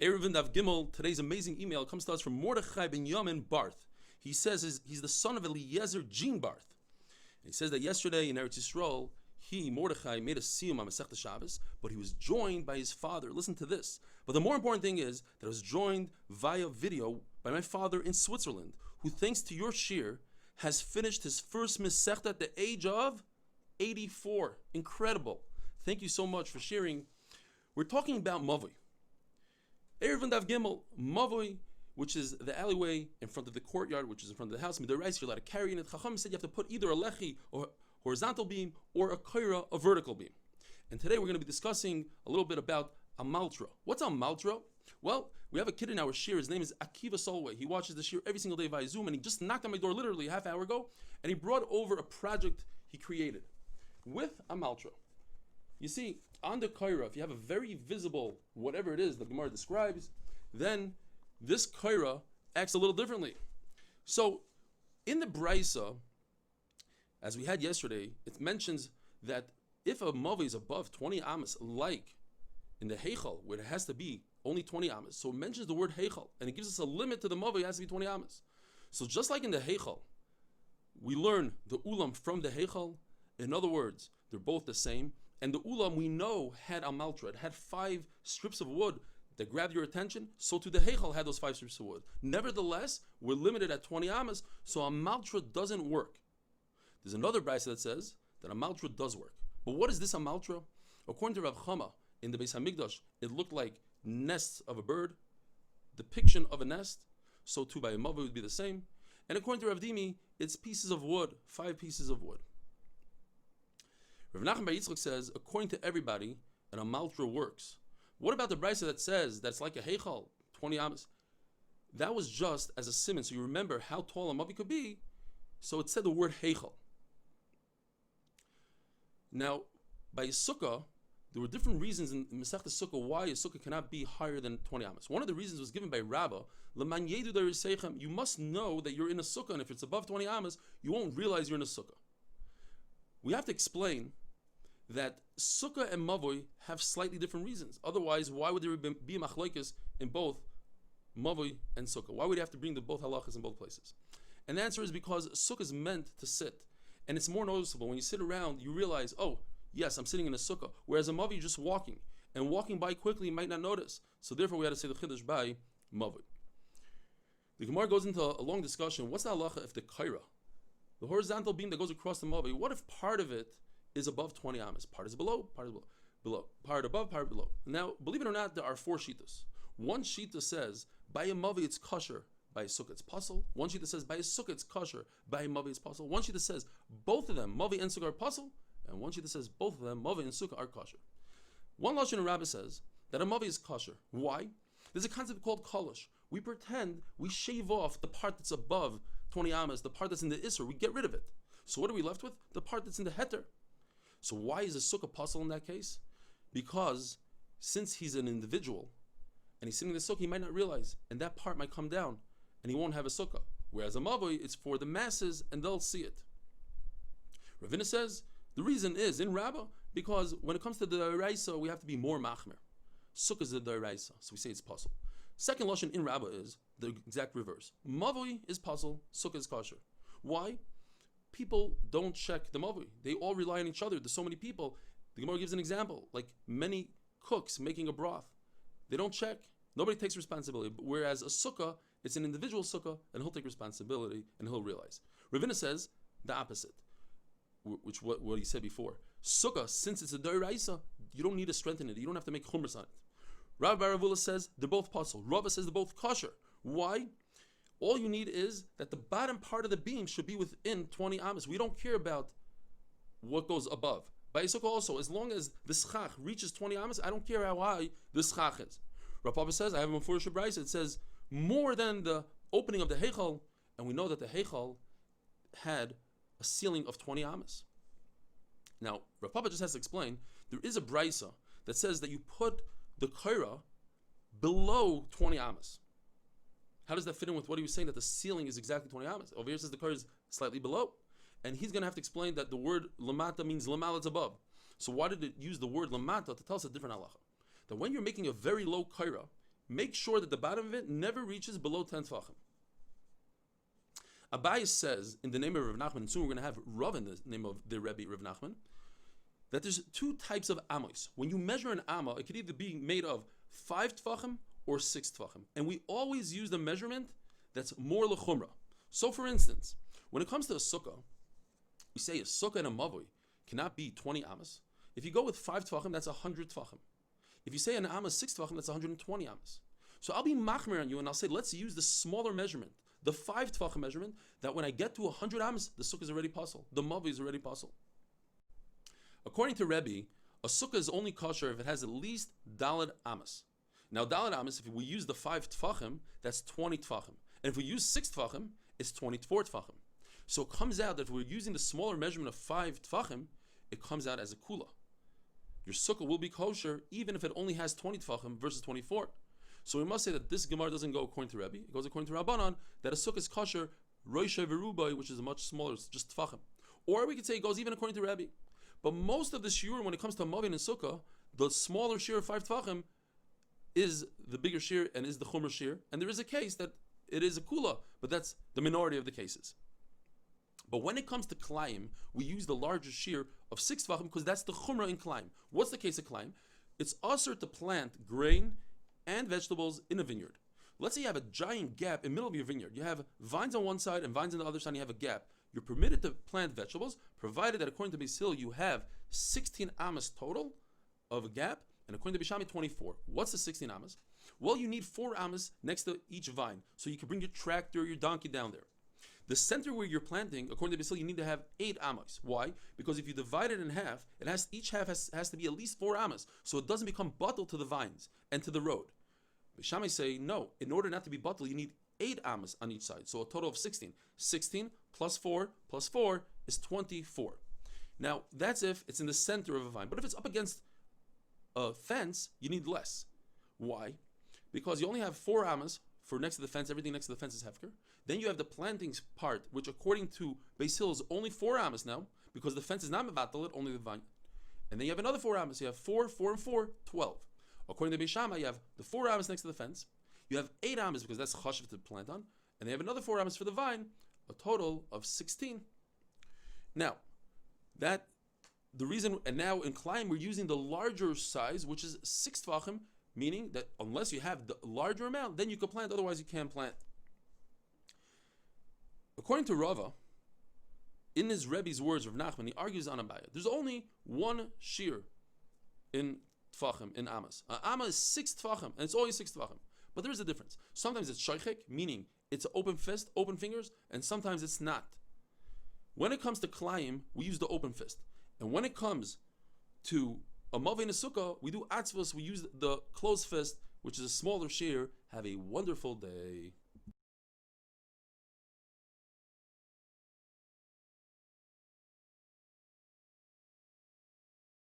Eruvin Daf Gimel, today's amazing email comes to us from Mordechai ben Yamin Barth. He says he's the son of Eliezer Jean Barth. And he says that yesterday in Eretz Yisrael, Mordechai, made a siyum on Masechta Shabbos, but he was joined by his father. Listen to this. But the more important thing is that I was joined via video by my father in Switzerland, who, thanks to your shir, has finished his first Masechta at the age of 84. Incredible. Thank you so much for sharing. We're talking about mavoi. Eruvin Daf Gimel, mavoi, which is the alleyway in front of the courtyard, which is in front of the house. Midaraisa, you're allowed to carry in it. Chacham said you have to put either a lechi, or horizontal beam, or a kaira, a vertical beam. And today we're going to be discussing a little bit about a maltra. What's a maltra? Well, we have a kid in our shir. His name is Akiva Solway. He watches the shir every single day via Zoom, and he just knocked on my door literally a half hour ago, and he brought over a project he created with a maltra. You see, on the kaira, if you have a very visible, whatever it is the Gemara describes, then this kaira acts a little differently. So, in the Braisa, as we had yesterday, it mentions that if a mavoi is above 20 amas, like in the heichal, where it has to be only 20 amas, so it mentions the word heichal, and it gives us a limit to the mavoi, it has to be 20 amas. So just like in the heichal, we learn the ulam from the heichal. In other words, they're both the same. And the ulam, we know, had a maltra. It had 5 strips of wood that grabbed your attention. So too the heichal had those 5 strips of wood. Nevertheless, we're limited at 20 amas, so a maltra doesn't work. There's another brayso that says that a maltra does work. But what is this a maltra? According to Rav Chama, in the Beis Hamikdash, it looked like nests of a bird, depiction of a nest. So too by a mavoi would be the same. And according to Rav Dimi, it's pieces of wood, 5 pieces of wood. Rav Nachman Bar Yitzchak says, according to everybody, an amaltra works. What about the brayso that says that's like a heichal, 20 amas? That was just as a simon, so you remember how tall a mavoi could be. So it said the word heichal. Now, by a sukkah, there were different reasons in Masechta Sukkah why a sukkah cannot be higher than 20 amas. One of the reasons was given by Rabbah. You must know that you're in a sukkah, and if it's above 20 amas, you won't realize you're in a sukkah. We have to explain that sukkah and mavoi have slightly different reasons. Otherwise, why would there be machlokes in both mavoi and sukkah? Why would you have to bring the both halachas in both places? And the answer is because sukkah is meant to sit. And it's more noticeable. When you sit around, you realize, oh, yes, I'm sitting in a sukkah. Whereas a mavoi, you're just walking. And walking by quickly, you might not notice. So therefore, we had to say the chiddush by mavoi. The Gemara goes into a long discussion. What's the halakha if the kaira, the horizontal beam that goes across the mavoi, what if part of it is above 20 amas? Part is below, part is below. Part above, part below. Now, believe it or not, there are 4 shitas. One shita says, by a mavoi it's kosher, by a sukkah it's pasul. One shita says, by a sukkah it's kosher, by a mavoi it's pasul. One shita says, both of them, mavoi and sukkah, are pasul. And one shita says, both of them, mavoi and sukkah, are kosher. One lashon in Rabbah says that a mavoi is kosher. Why? There's a concept called kolosh. We pretend we shave off the part that's above 20 amas, the part that's in the isser, we get rid of it. So what are we left with? The part that's in the heter. So why is a sukkah pasul in that case? Because since he's an individual and he's sitting in the sukkah, he might not realize, and that part might come down and he won't have a sukkah. Whereas a mavoi, it's for the masses and they'll see it. Ravina says the reason is in Rabbah because when it comes to the daraisa, we have to be more machmer. Sukkah is the daraisa, so we say it's pasul. Second lashon in Rabbah is the exact reverse. Mavoi is pasul, sukkah is kosher. Why? People don't check the mavoi. They all rely on each other. There's so many people. The Gemara gives an example, like many cooks making a broth. They don't check. Nobody takes responsibility. Whereas a sukkah, it's an individual sukkah, and he'll take responsibility and he'll realize. Ravina says the opposite, which what he said before. Sukkah, since it's a doraisa, you don't need to strengthen it. You don't have to make chumras on it. Rav Baravula says they're both pasul. Rava says they're both kosher. Why? All you need is that the bottom part of the beam should be within 20 amas. We don't care about what goes above. By sukkah also, as long as the schach reaches 20 amas, I don't care how high the schach is. Rav Papa says, I have a Mefurish Brayso, it says more than the opening of the heichal, and we know that the heichal had a ceiling of 20 amas. Now, Rav Papa just has to explain, there is a Brayso that says that you put the kaira below 20 amas. How does that fit in with what he was saying that the ceiling is exactly 20 amas? Over here says the kaira is slightly below. And he's going to have to explain that the word lamata means lamal, it's above. So why did it use the word lamata to tell us a different halakha? That when you're making a very low kaira, make sure that the bottom of it never reaches below 10 tfachim. Abaye says, in the name of Rav Nachman, and soon we're going to have Rav in the name of the Rebbe Rav Nachman, that there's two types of amos. When you measure an amma, it could either be made of 5 tfachim or 6 tfachim. And we always use the measurement that's more lechumra. So for instance, when it comes to a sukkah, we say a sukkah and a mavoi cannot be 20 amas. If you go with 5 tfachim, that's 100 tfachim. If you say an amma 6 tfachim, that's 120 amas. So I'll be machmir on you and I'll say, let's use the smaller measurement, the 5 tfachim measurement, that when I get to 100 amas, the sukkah is already puzzle. The mavoi is already puzzle. According to Rebbe, a sukkah is only kosher if it has at least daled amas. Now daled amas, if we use the 5 tfachim, that's 20 tfachim. And if we use 6 tfachim, it's 24 tfachim. So it comes out that if we're using the smaller measurement of 5 tfachim, it comes out as a kula. Your sukkah will be kosher even if it only has 20 tfachim versus 24. So we must say that this Gemara doesn't go according to Rebbe. It goes according to Rabbanan, that a sukkah is kosher, roishay v'rubai, which is a much smaller, it's just tfachim. Or we could say it goes even according to Rebbe. But most of the shiur, when it comes to mavin and sukkah, the smaller shiur of 5 tfachim is the bigger shiur and is the chumra shiur. And there is a case that it is a kula, but that's the minority of the cases. But when it comes to klaim, we use the larger shear of 6 tfachim because that's the chumrah in klaim. What's the case of klaim? It's usher to plant grain and vegetables in a vineyard. Let's say you have a giant gap in the middle of your vineyard. You have vines on one side and vines on the other side, and you have a gap. You're permitted to plant vegetables, provided that according to Beis Hillel, you have 16 amas total of a gap, and according to Bishami, 24. What's the 16 amas? Well, you need 4 amas next to each vine, so you can bring your tractor, your donkey down there. The center where you're planting, according to Beis Hillel, you need to have 8 amas. Why? Because if you divide it in half, each half has to be at least 4 amas, so it doesn't become buttle to the vines and to the road. Bishami say, no, in order not to be buttle, you need 8 amas on each side, so a total of 16. 16 plus 4 is 24. Now, that's if it's in the center of a vine. But if it's up against a fence, you need less. Why? Because you only have 4 amas for next to the fence. Everything next to the fence is hefker. Then you have the plantings part, which according to Beis Hillel is only 4 amas now, because the fence is not mevatel, only the vine. And then you have another 4 amas. You have 4, 4, and 4, 12. According to Beishama, you have the 4 amas next to the fence. You have 8 amas because that's chashav to plant on. And they have another 4 amas for the vine, a total of 16. Now, the reason, and now in Klein, we're using the larger size, which is 6 tfachim, meaning that unless you have the larger amount, then you can plant, otherwise you can't plant. According to Rava, in his Rebbe's words, Rav Nachman, he argues on Abaye. There's only one shear in tfachim, in amas. Amma is 6 tfachim, and it's always 6 tfachim. But there is a difference. Sometimes it's shaychek, meaning it's an open fist, open fingers, and sometimes it's not. When it comes to klayim, we use the open fist. And when it comes to a mavoi and a sukkah, we do atzvos, we use the closed fist, which is a smaller shear. Have a wonderful day.